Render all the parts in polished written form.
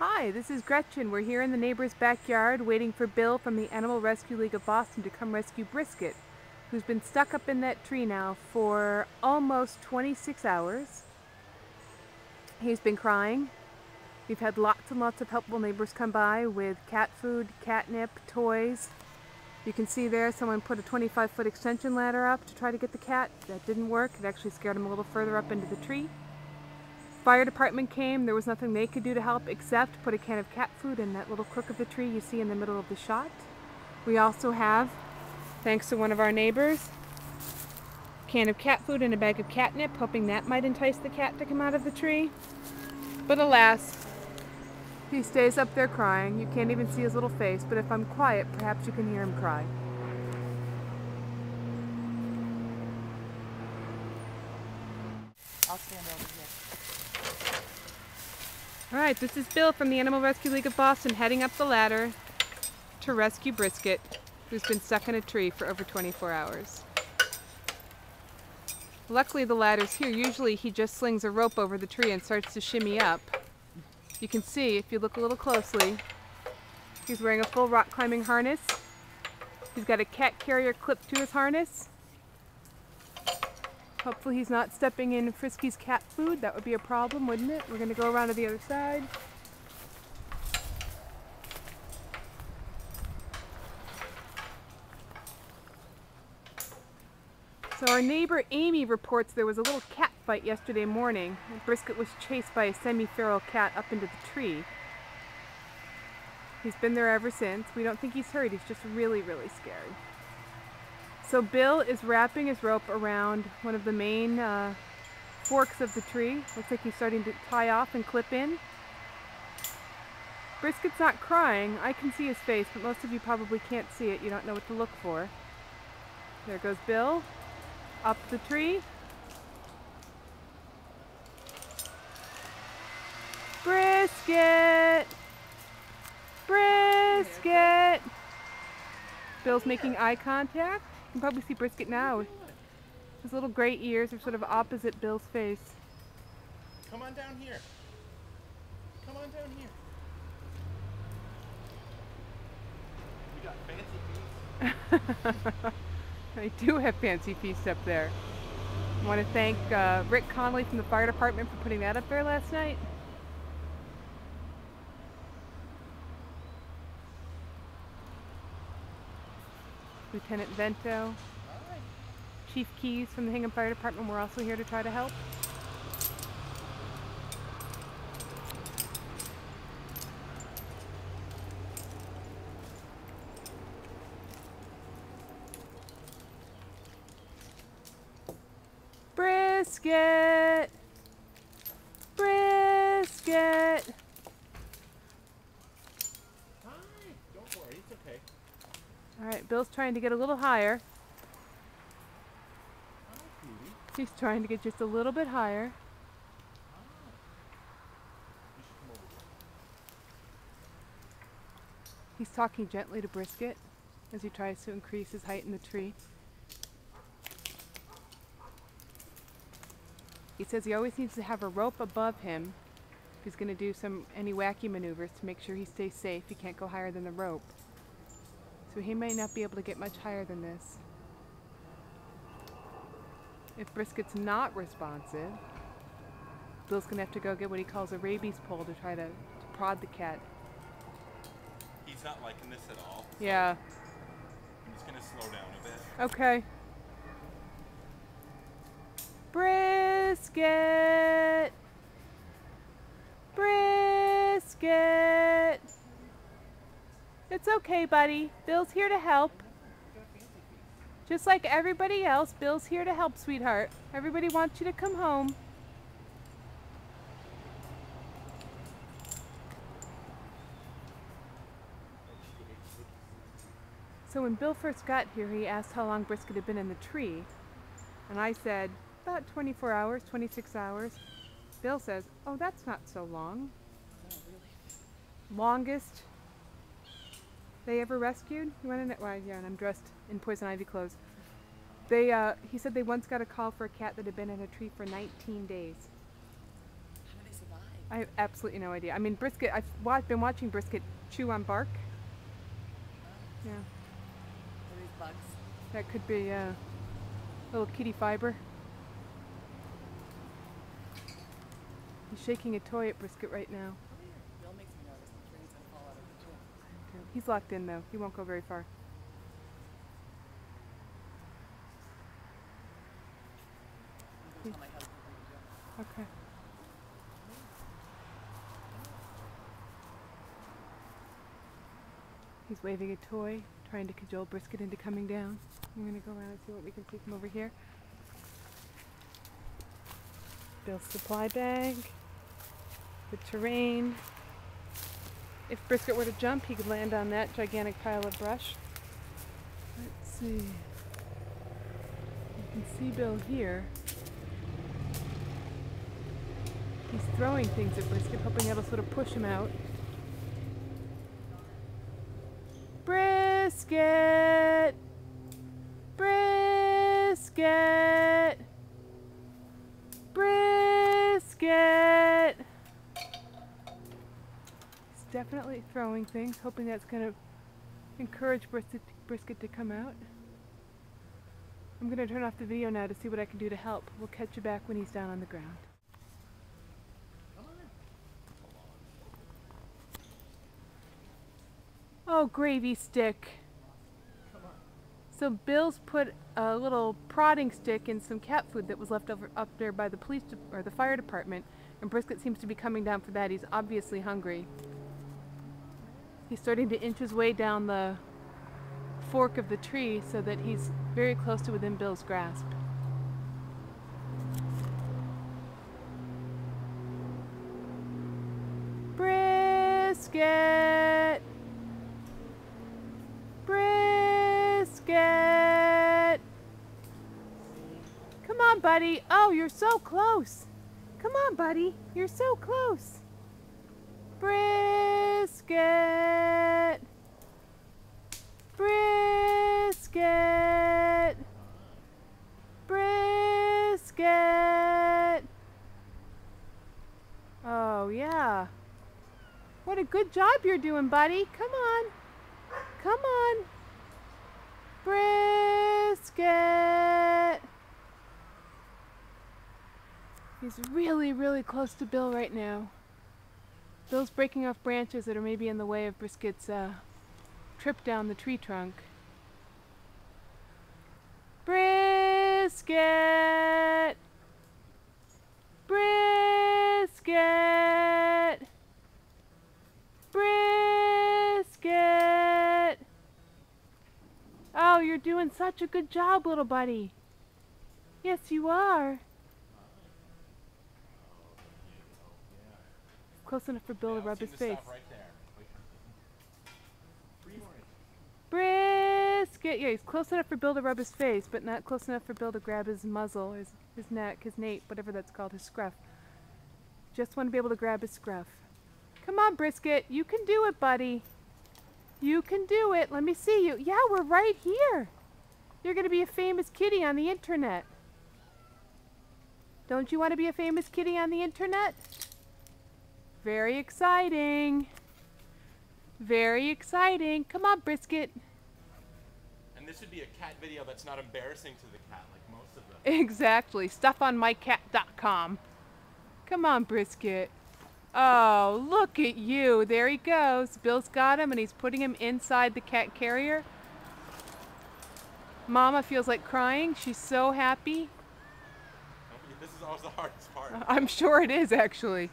Hi, this is Gretchen. We're here in the neighbor's backyard waiting for Bill from the Animal Rescue League of Boston to come rescue Brisket, who's been stuck up in that tree now for almost 26 hours. He's been crying. We've had lots and lots of helpful neighbors come by with cat food, catnip, toys. You can see there someone put a 25-foot extension ladder up to try to get the cat. That didn't work. It actually scared him a little further up into the tree. Fire department came. There was nothing they could do to help except put a can of cat food in that little crook of the tree you see in the middle of the shot. We also have, thanks to one of our neighbors, a can of cat food and a bag of catnip, hoping that might entice the cat to come out of the tree. But alas, he stays up there crying. You can't even see his little face, but if I'm quiet, perhaps you can hear him cry. I'll stand over here. Alright, this is Bill from the Animal Rescue League of Boston heading up the ladder to rescue Brisket, who's been stuck in a tree for over 24 hours. Luckily the ladder's here. Usually he just slings a rope over the tree and starts to shimmy up. You can see, if you look a little closely, he's wearing a full rock climbing harness. He's got a cat carrier clipped to his harness. Hopefully he's not stepping in Frisky's cat food. That would be a problem, wouldn't it? We're going to go around to the other side. So our neighbor Amy reports there was a little cat fight yesterday morning. Brisket was chased by a semi-feral cat up into the tree. He's been there ever since. We don't think he's hurt. He's just really, really scared. So Bill is wrapping his rope around one of the main forks of the tree. Looks like he's starting to tie off and clip in. Brisket's not crying. I can see his face, but most of you probably can't see it. You don't know what to look for. There goes Bill. Up the tree. Brisket! Brisket! Bill's making eye contact. You can probably see Brisket now. His little gray ears are sort of opposite Bill's face. Come on down here. Come on down here. We got fancy feast. I do have fancy feast up there. I want to thank Rick Connolly from the fire department for putting that up there last night. Lieutenant Vento, Chief Keys from the Hingham Fire Department were also here to try to help. Brisket! Brisket! Hi. Don't worry, it's okay. Alright, Bill's trying to get a little higher. Hi, Cutie. He's trying to get just a little bit higher. You should come over here. He's talking gently to Brisket as he tries to increase his height in the tree. He says he always needs to have a rope above him if he's going to do any wacky maneuvers to make sure he stays safe. He can't go higher than the rope. So he may not be able to get much higher than this. If Brisket's not responsive, Bill's going to have to go get what he calls a rabies pole to try to prod the cat. He's not liking this at all. Yeah. I'm just going to slow down a bit. Okay. Brisket! Brisket! It's okay, buddy. Bill's here to help. Just like everybody else, Bill's here to help, sweetheart. Everybody wants you to come home. So when Bill first got here, he asked how long Brisket had been in the tree. And I said, about 24 hours, 26 hours. Bill says, oh, that's not so long. Oh, really? Longest they ever rescued? You went in it? Well, yeah, and I'm dressed in poison ivy clothes. He said they once got a call for a cat that had been in a tree for 19 days. How do they survive? I have absolutely no idea. I mean, Brisket, been watching Brisket chew on bark. Yeah, Are these bugs? that could be little kitty fiber. He's shaking a toy at Brisket right now. Bill makes me nervous. I'm afraid he's going to fall out of the tree. He's locked in though. He won't go very far. I'm going to tell my husband what to do. Okay. He's waving a toy, trying to cajole Brisket into coming down. I'm going to go around and see what we can see from over here. Bill's supply bag, the terrain. If Brisket were to jump, he could land on that gigantic pile of brush. Let's see. You can see Bill here. He's throwing things at Brisket, hoping that'll sort of push him out. Brisket! Brisket! Brisket! He's definitely throwing things, hoping that's going to encourage Brisket to come out. I'm going to turn off the video now to see what I can do to help. We'll catch you back when he's down on the ground. Oh, gravy stick. So Bill's put a little prodding stick in some cat food that was left over up there by the police or the fire department, and Brisket seems to be coming down for that. He's obviously hungry. He's starting to inch his way down the fork of the tree so that he's very close to within Bill's grasp. Brisket! Brisket! Come on, buddy. Oh, you're so close. Come on, buddy. You're so close. Brisket! Brisket! Brisket! Oh, yeah. What a good job you're doing, buddy. Come on. Come on. Brisket! He's really, really close to Bill right now. Bill's breaking off branches that are maybe in the way of Brisket's trip down the tree trunk. Brisket! Brisket! Brisket! Oh, you're doing such a good job, little buddy. Yes, you are. Close enough for Bill to rub his face. Right there. Brisket! Yeah, he's close enough for Bill to rub his face, but not close enough for Bill to grab his muzzle, his neck, his nape, whatever that's called, his scruff. Just want to be able to grab his scruff. Come on, Brisket. You can do it, buddy. You can do it. Let me see you. Yeah, we're right here. You're going to be a famous kitty on the internet. Don't you want to be a famous kitty on the internet? Very exciting. Very exciting. Come on, Brisket. And this would be a cat video that's not embarrassing to the cat like most of them. Exactly. Stuffonmycat.com. Come on, Brisket. Oh, look at you. There he goes. Bill's got him and he's putting him inside the cat carrier. Mama feels like crying. She's so happy. This is always the hardest part. I'm sure it is, actually.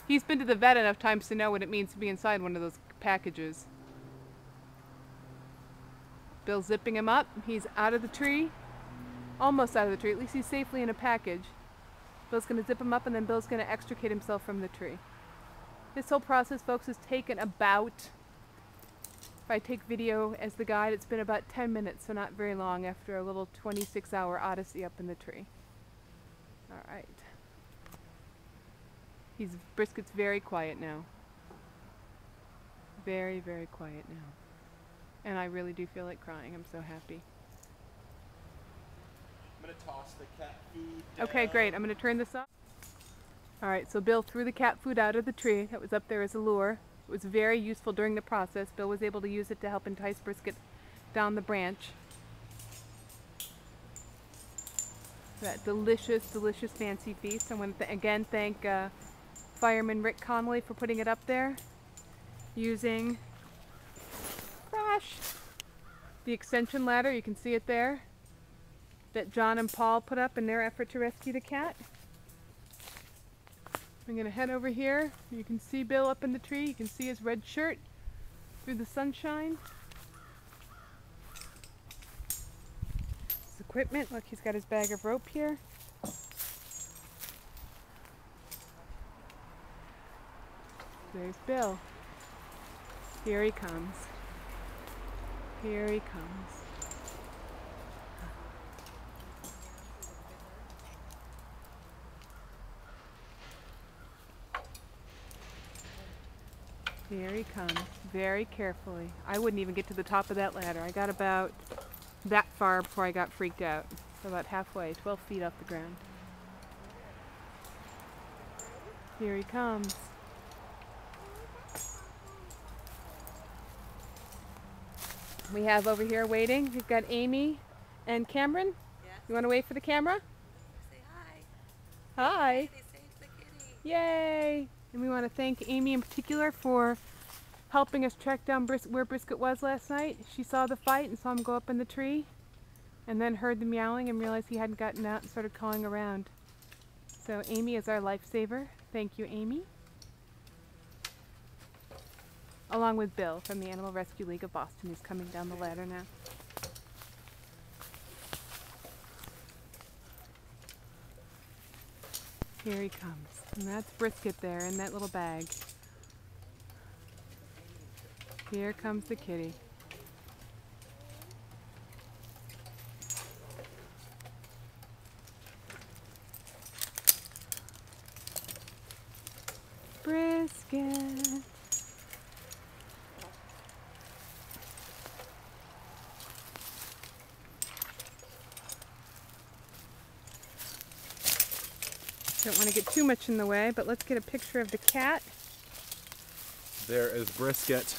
He's been to the vet enough times to know what it means to be inside one of those packages. Bill's zipping him up. He's out of the tree. Almost out of the tree. At least he's safely in a package. Bill's going to zip him up and then Bill's going to extricate himself from the tree. This whole process, folks, has taken about, if I take video as the guide, it's been about 10 minutes, so not very long after a little 26-hour odyssey up in the tree. All right. Brisket's very quiet now. Very, very quiet now. And I really do feel like crying. I'm so happy. I'm going to toss the cat food down. Okay, great. I'm going to turn this off. Alright, so Bill threw the cat food out of the tree that was up there as a lure. It was very useful during the process. Bill was able to use it to help entice Brisket down the branch. That delicious, delicious fancy feast. I want to again thank Fireman Rick Connolly for putting it up there using the extension ladder. You can see it there that John and Paul put up in their effort to rescue the cat. I'm going to head over here. You can see Bill up in the tree. You can see his red shirt through the sunshine. His equipment. Look, he's got his bag of rope here. There's Bill. Here he comes. Here he comes. Here he comes, very carefully. I wouldn't even get to the top of that ladder. I got about that far before I got freaked out. So about halfway, 12 feet off the ground. Here he comes. We have over here waiting, we've got Amy and Cameron. Yes. You want to wait for the camera? Say hi. Hi. They saved the kitty. Yay! And we want to thank Amy in particular for helping us track down where Brisket was last night. She saw the fight and saw him go up in the tree and then heard the meowing and realized he hadn't gotten out and started calling around. So Amy is our lifesaver. Thank you, Amy. Along with Bill from the Animal Rescue League of Boston, who's coming down the ladder now. Here he comes. And that's Brisket there in that little bag. Here comes the kitty. Brisket. Don't want to get too much in the way, but let's get a picture of the cat. There is Brisket.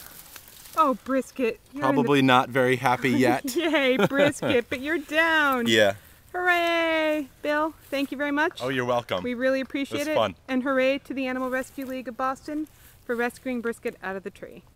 Oh, Brisket. Probably not very happy yet. Yay, Brisket, but you're down. Yeah. Hooray! Bill, thank you very much. Oh, you're welcome. We really appreciate It was it. fun. And hooray to the Animal Rescue League of Boston for rescuing Brisket out of the tree.